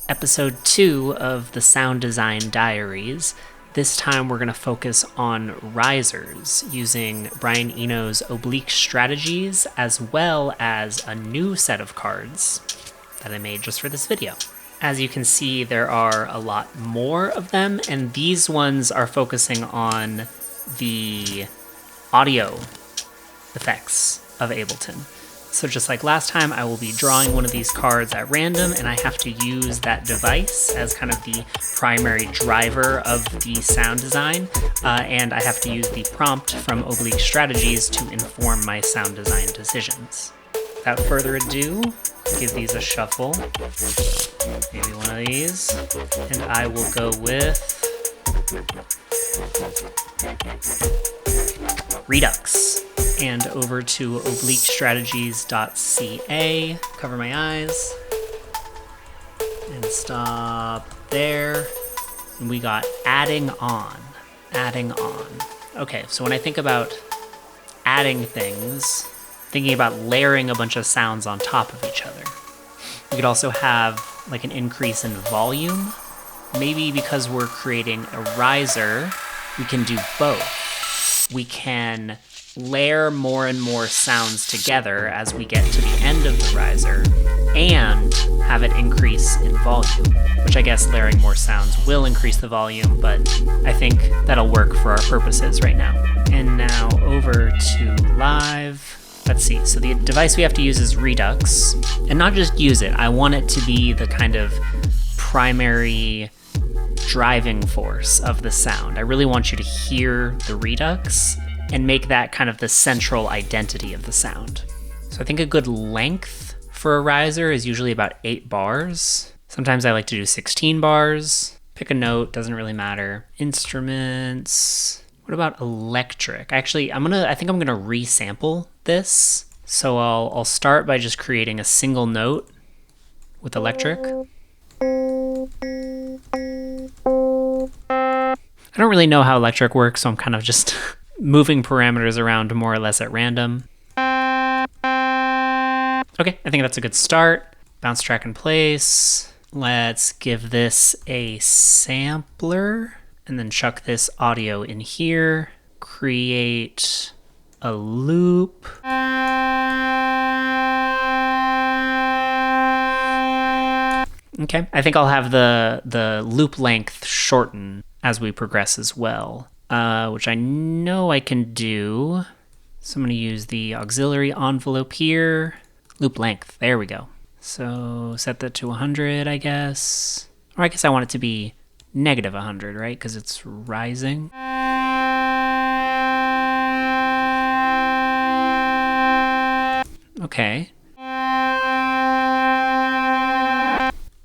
episode 2 of the Sound Design Diaries. This time we're going to focus on risers using Brian Eno's Oblique strategies, as well as a new set of cards that I made just for this video. As you can see, there are a lot more of them, and these ones are focusing on the audio effects of Ableton. So just like last time, I will be drawing one of these cards at random, and I have to use that device as kind of the primary driver of the sound design, and I have to use the prompt from Oblique Strategies to inform my sound design decisions. Without further ado, give these a shuffle. Maybe one of these, and I will go with Redux. And over to obliquestrategies.ca, cover my eyes, and stop there. And we got adding on. Okay, so when I think about adding things, thinking about layering a bunch of sounds on top of each other. We could also have like an increase in volume. Maybe because we're creating a riser, we can do both. We can layer more and more sounds together as we get to the end of the riser and have it increase in volume, which I guess layering more sounds will increase the volume, but I think that'll work for our purposes right now. And now over to live. Let's see, so the device we have to use is Redux, and not just use it, I want it to be the kind of primary driving force of the sound. I really want you to hear the Redux and make that kind of the central identity of the sound. So I think a good length for a riser is usually about 8 bars. Sometimes I like to do 16 bars. Pick a note, doesn't really matter. Instruments. What about electric? Actually, I think I'm gonna resample this. So I'll start by just creating a single note with electric. I don't really know how electric works, so I'm kind of just moving parameters around more or less at random. Okay, I think that's a good start. Bounce track in place. Let's give this a sampler and then chuck this audio in here. Create a loop. Okay, I think I'll have the loop length shorten as we progress as well. Which I know I can do. So I'm going to use the auxiliary envelope here. Loop length, there we go. So set that to 100, I guess. Or I guess I want it to be negative 100, right? Because it's rising. Okay.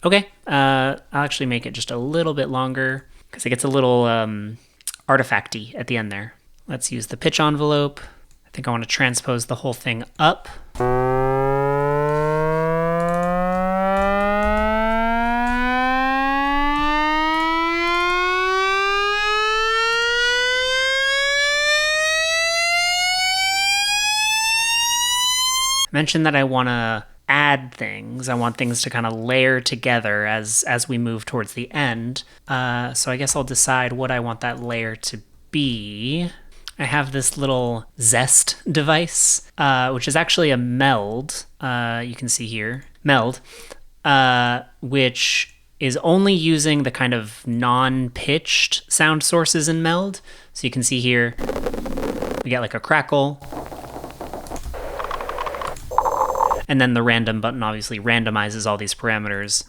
Okay, I'll actually make it just a little bit longer because it gets a little artifacty at the end there. Let's use the pitch envelope. I think I want to transpose the whole thing up. I mentioned that I want to add things. I want things to kind of layer together as we move towards the end. So I guess I'll decide what I want that layer to be. I have this little Zest device, which is actually a meld. You can see here, meld, which is only using the kind of non-pitched sound sources in meld. So you can see here, we get like a crackle. And then the random button obviously randomizes all these parameters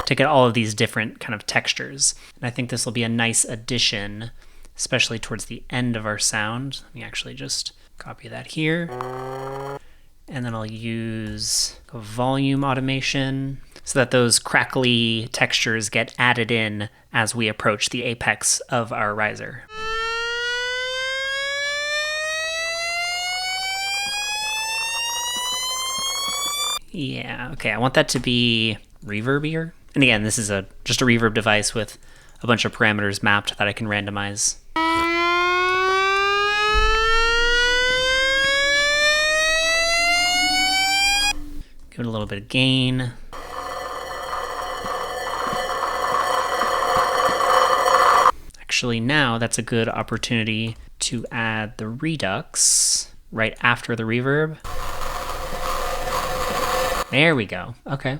to get all of these different kind of textures. And I think this will be a nice addition, especially towards the end of our sound. Let me actually just copy that here. And then I'll use a volume automation so that those crackly textures get added in as we approach the apex of our riser. Yeah, okay, I want that to be reverbier. And again, this is just a reverb device with a bunch of parameters mapped that I can randomize. Give it a little bit of gain. Actually, now that's a good opportunity to add the redux right after the reverb. There we go. Okay.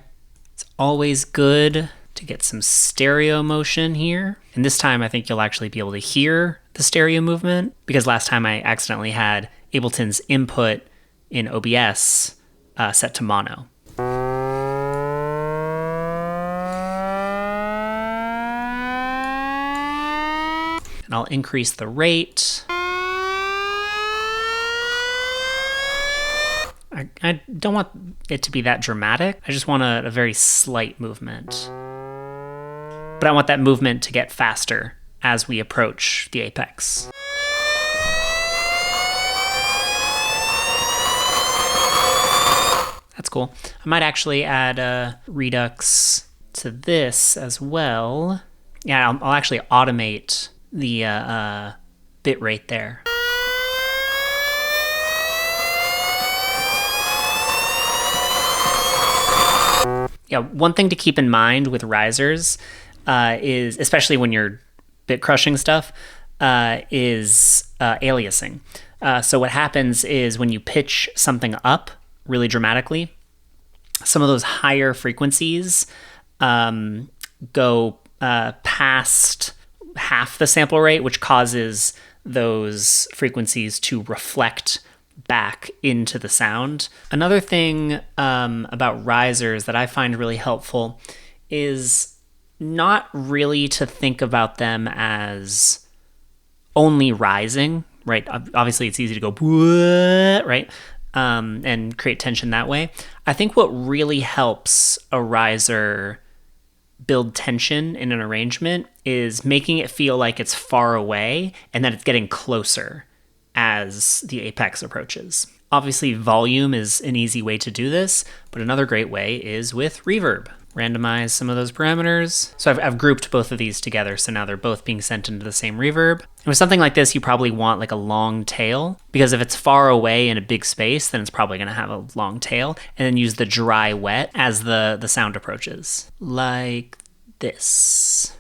It's always good to get some stereo motion here. And this time I think you'll actually be able to hear the stereo movement, because last time I accidentally had Ableton's input in OBS set to mono. And I'll increase the rate. I don't want it to be that dramatic. I just want a very slight movement. But I want that movement to get faster as we approach the apex. That's cool. I might actually add a redux to this as well. Yeah, I'll actually automate the bit rate there. Yeah, one thing to keep in mind with risers is, especially when you're bit crushing stuff, is aliasing. So what happens is when you pitch something up really dramatically, some of those higher frequencies go past half the sample rate, which causes those frequencies to reflect back into the sound. Another thing about risers that I find really helpful is not really to think about them as only rising, right? Obviously it's easy to go, right? And create tension that way. I think what really helps a riser build tension in an arrangement is making it feel like it's far away and that it's getting closer as the apex approaches. Obviously, volume is an easy way to do this, but another great way is with reverb. Randomize some of those parameters. So I've grouped both of these together, so now they're both being sent into the same reverb. And with something like this, you probably want like a long tail, because if it's far away in a big space, then it's probably gonna have a long tail, and then use the dry wet as the sound approaches. Like this.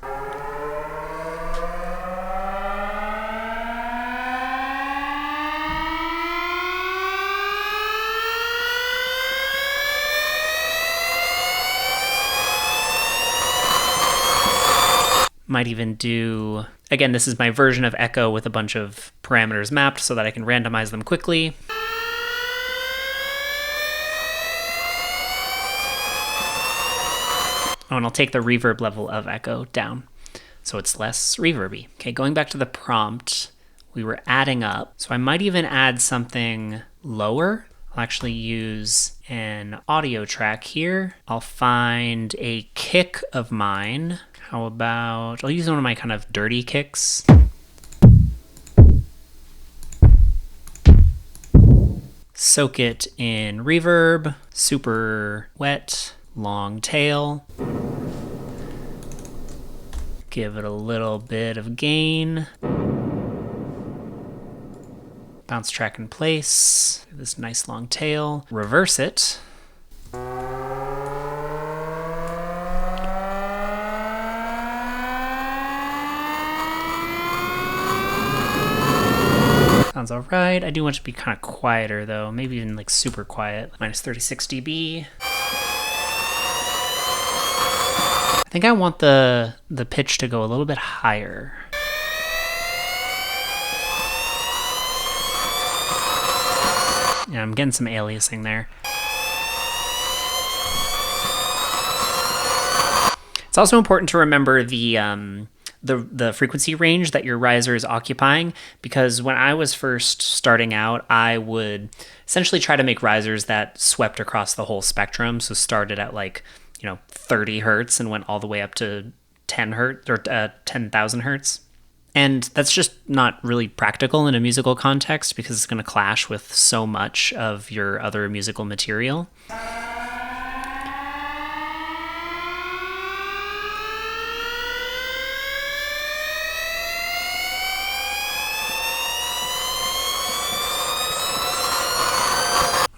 Might even do, again, this is my version of echo with a bunch of parameters mapped so that I can randomize them quickly. Oh, and I'll take the reverb level of echo down so it's less reverby. Okay, going back to the prompt, we were adding up. So I might even add something lower. I'll actually use an audio track here. I'll find a kick of mine. How about, I'll use one of my kind of dirty kicks. Soak it in reverb, super wet, long tail. Give it a little bit of gain. Bounce track in place, this nice long tail. Reverse it. Sounds all right. I do want it to be kind of quieter though, maybe even like super quiet, minus 36 dB. I think I want the pitch to go a little bit higher. Yeah, I'm getting some aliasing there. It's also important to remember the frequency range that your riser is occupying, because when I was first starting out, I would essentially try to make risers that swept across the whole spectrum. So started at like, 30 hertz and went all the way up to 10 hertz or 10,000 hertz. And that's just not really practical in a musical context because it's going to clash with so much of your other musical material.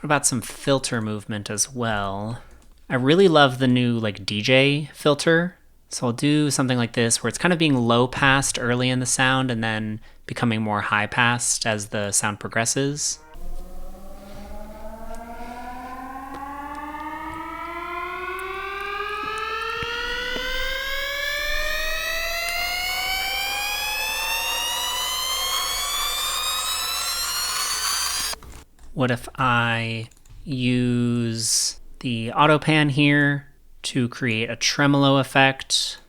What about some filter movement as well? I really love the new like DJ filter. So I'll do something like this where it's kind of being low passed early in the sound and then becoming more high passed as the sound progresses. What if I use the auto pan here to create a tremolo effect?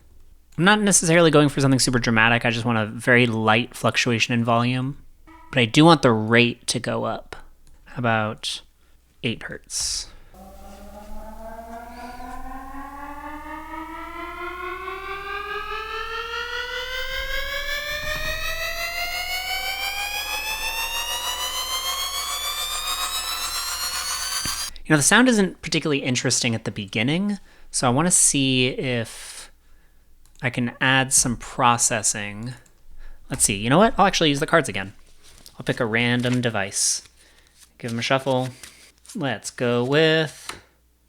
I'm not necessarily going for something super dramatic. I just want a very light fluctuation in volume, but I do want the rate to go up. How about 8 hertz? You know, the sound isn't particularly interesting at the beginning, so I want to see if I can add some processing. Let's see. You know what? I'll actually use the cards again. I'll pick a random device. Give them a shuffle. Let's go with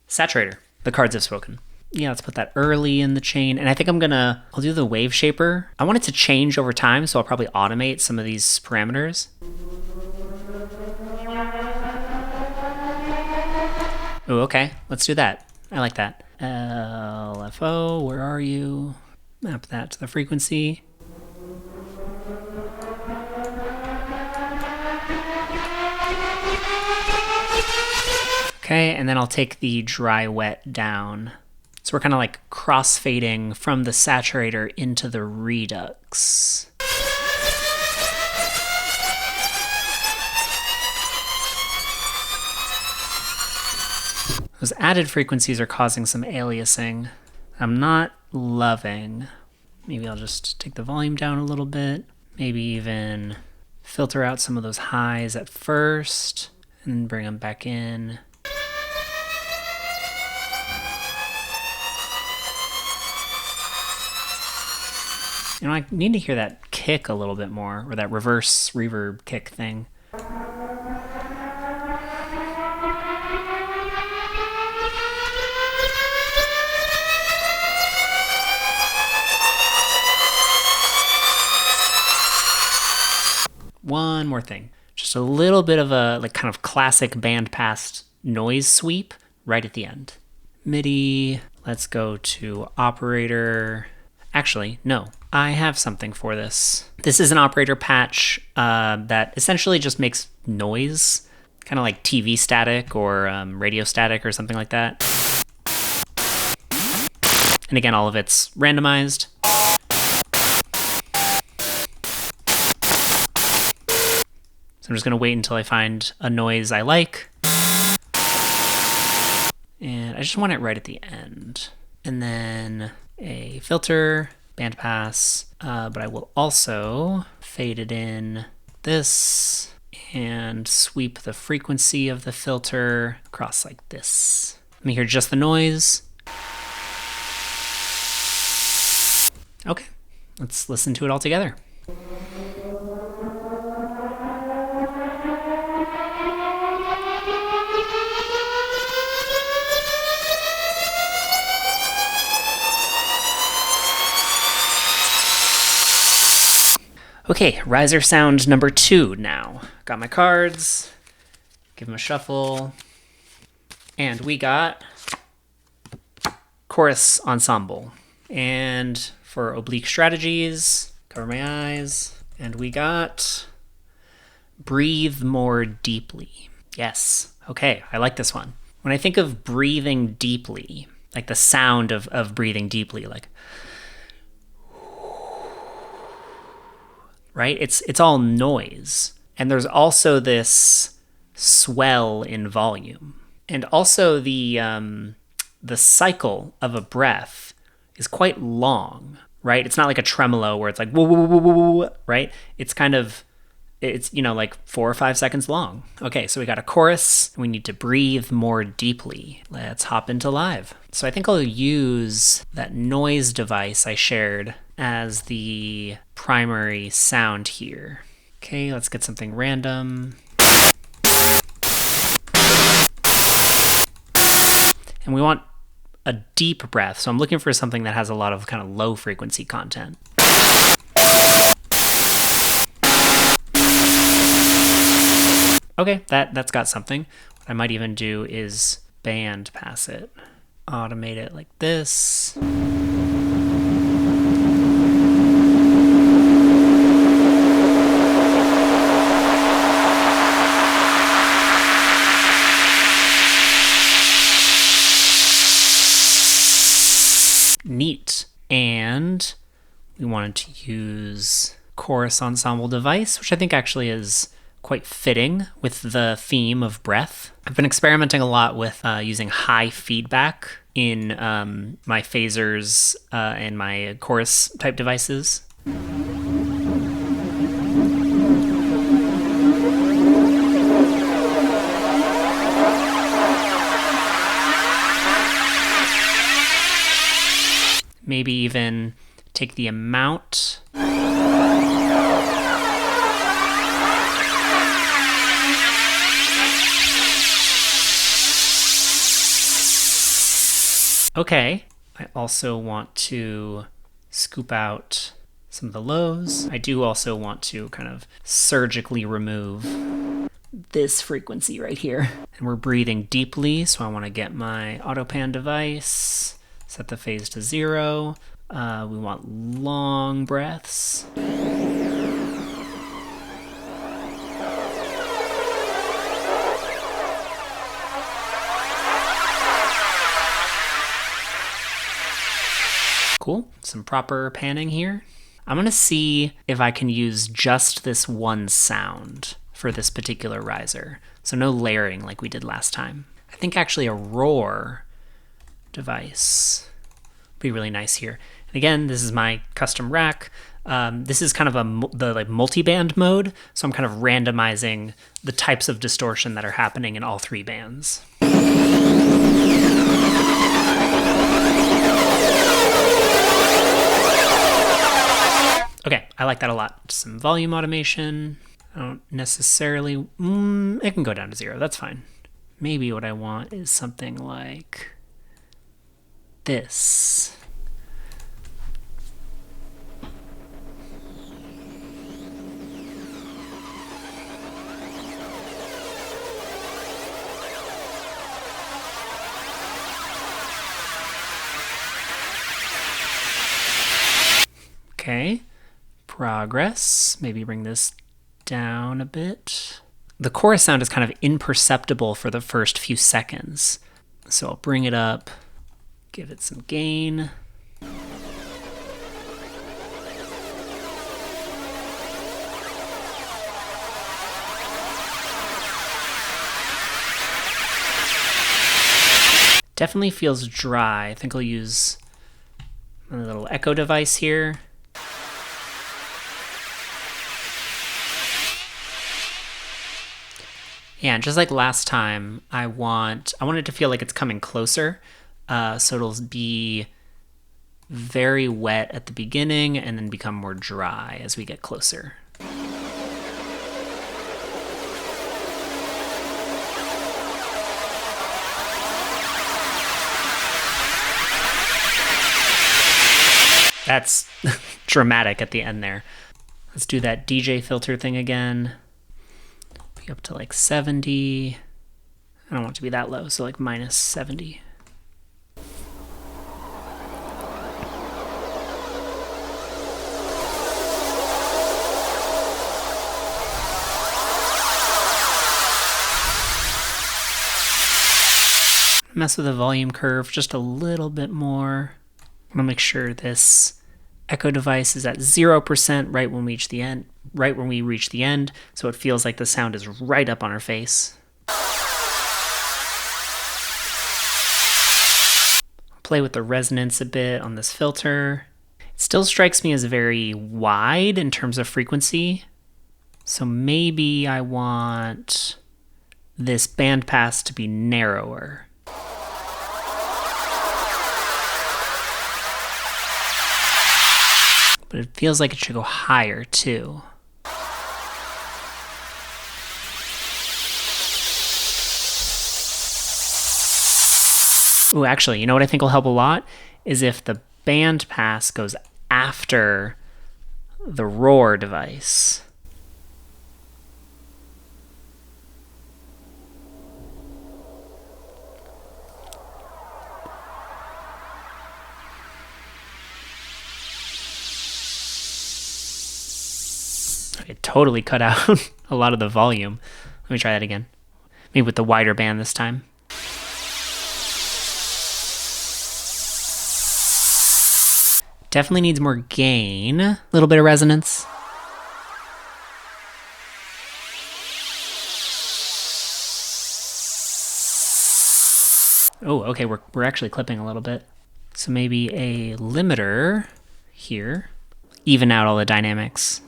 Saturator. The cards have spoken. Yeah, let's put that early in the chain. And I think I'll do the wave shaper. I want it to change over time, so I'll probably automate some of these parameters. Oh, okay. Let's do that. I like that. LFO, where are you? Map that to the frequency. Okay, and then I'll take the dry wet down. So we're kind of like crossfading from the saturator into the redux. Those added frequencies are causing some aliasing I'm not loving. Maybe I'll just take the volume down a little bit. Maybe even filter out some of those highs at first and bring them back in. You know, I need to hear that kick a little bit more, or that reverse reverb kick thing. One more thing. Just a little bit of a like kind of classic bandpass noise sweep right at the end. MIDI, let's go to operator. Actually, no, I have something for this. This is an operator patch that essentially just makes noise, kind of like TV static or radio static or something like that. And again, all of it's randomized. So I'm just going to wait until I find a noise I like. And I just want it right at the end. And then a filter, bandpass, but I will also fade it in this and sweep the frequency of the filter across like this. Let me hear just the noise. Okay, let's listen to it all together. Okay, riser sound number 2 now. Got my cards, give them a shuffle, and we got chorus ensemble. And for oblique strategies, cover my eyes, and we got breathe more deeply. Yes, okay, I like this one. When I think of breathing deeply, like the sound of breathing deeply, like, right? It's all noise. And there's also this swell in volume. And also the cycle of a breath is quite long, right? It's not like a tremolo where it's like, whoa, whoa, whoa, whoa, whoa, right? It's kind of, it's, you know, like 4 or 5 seconds long. Okay, so we got a chorus. We need to breathe more deeply. Let's hop into live. So I think I'll use that noise device I shared as the primary sound here. Okay, let's get something random. And we want a deep breath, so I'm looking for something that has a lot of kind of low frequency content. Okay, that's got something. What I might even do is band pass it. Automate it like this. Neat. And we wanted to use chorus ensemble device, which I think actually is quite fitting with the theme of breath. I've been experimenting a lot with using high feedback in my phasers and my chorus type devices. Maybe even take the amount. Okay, I also want to scoop out some of the lows. I do also want to kind of surgically remove this frequency right here. And we're breathing deeply, so I want to get my AutoPan device, set the phase to 0. We want long breaths. Cool, some proper panning here. I'm gonna see if I can use just this one sound for this particular riser. So no layering like we did last time. I think actually a roar device would be really nice here. And again, this is my custom rack. This is kind of the like multi-band mode, so I'm kind of randomizing the types of distortion that are happening in all 3 bands. Okay, I like that a lot. Some volume automation. I don't necessarily... it can go down to 0, that's fine. Maybe what I want is something like this. Okay. Progress. Maybe bring this down a bit. The chorus sound is kind of imperceptible for the first few seconds. So I'll bring it up, give it some gain. Definitely feels dry. I think I'll use a little echo device here. Yeah, and just like last time, I want it to feel like it's coming closer. So it'll be very wet at the beginning and then become more dry as we get closer. That's dramatic at the end there. Let's do that DJ filter thing again. Be up to like 70. I don't want it to be that low, so like minus 70. Mess with the volume curve just a little bit more. I'm gonna make sure this echo device is at 0% right when we reach the end, so it feels like the sound is right up on our face. Play with the resonance a bit on this filter. It still strikes me as very wide in terms of frequency, so maybe I want this bandpass to be narrower. But it feels like it should go higher too. Oh, actually, you know what I think will help a lot? Is if the band pass goes after the roar device. It totally cut out a lot of the volume. Let me try that again. Maybe with the wider band this time. Definitely needs more gain. A little bit of resonance. Oh, okay, we're actually clipping a little bit. So maybe a limiter here. Even out all the dynamics.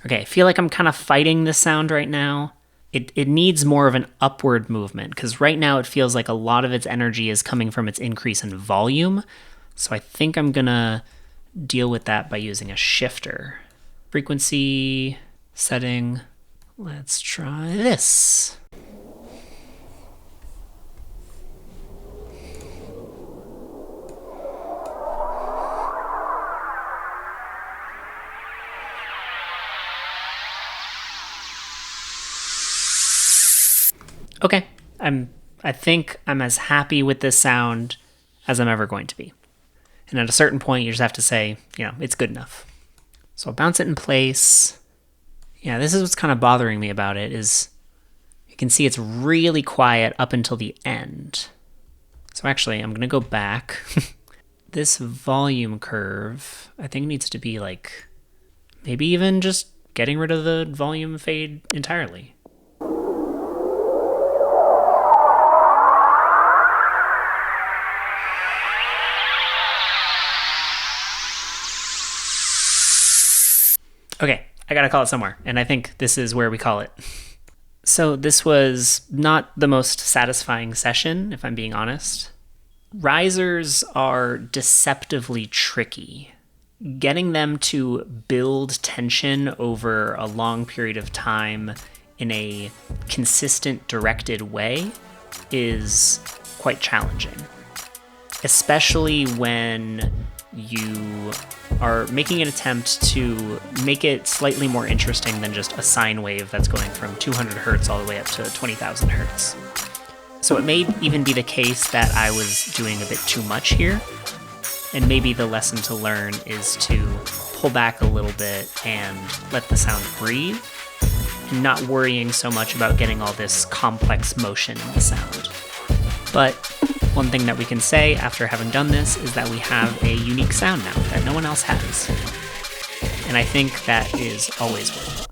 Okay, I feel like I'm kind of fighting this sound right now. It needs more of an upward movement, because right now it feels like a lot of its energy is coming from its increase in volume. So I think I'm gonna deal with that by using a shifter. Frequency setting. Let's try this. Okay, I think I'm as happy with this sound as I'm ever going to be. And at a certain point, you just have to say, it's good enough. So I'll bounce it in place. Yeah, this is what's kind of bothering me about it, is you can see it's really quiet up until the end. So actually, I'm going to go back. This volume curve, I think needs to be like, maybe even just getting rid of the volume fade entirely. Okay, I gotta call it somewhere, and I think this is where we call it. So this was not the most satisfying session, if I'm being honest. Risers are deceptively tricky. Getting them to build tension over a long period of time in a consistent, directed way is quite challenging. Especially when you are making an attempt to make it slightly more interesting than just a sine wave that's going from 200 hertz all the way up to 20,000 hertz. So it may even be the case that I was doing a bit too much here, and maybe the lesson to learn is to pull back a little bit and let the sound breathe, and not worrying so much about getting all this complex motion in the sound. But one thing that we can say after having done this is that we have a unique sound now that no one else has. And I think that is always worth it.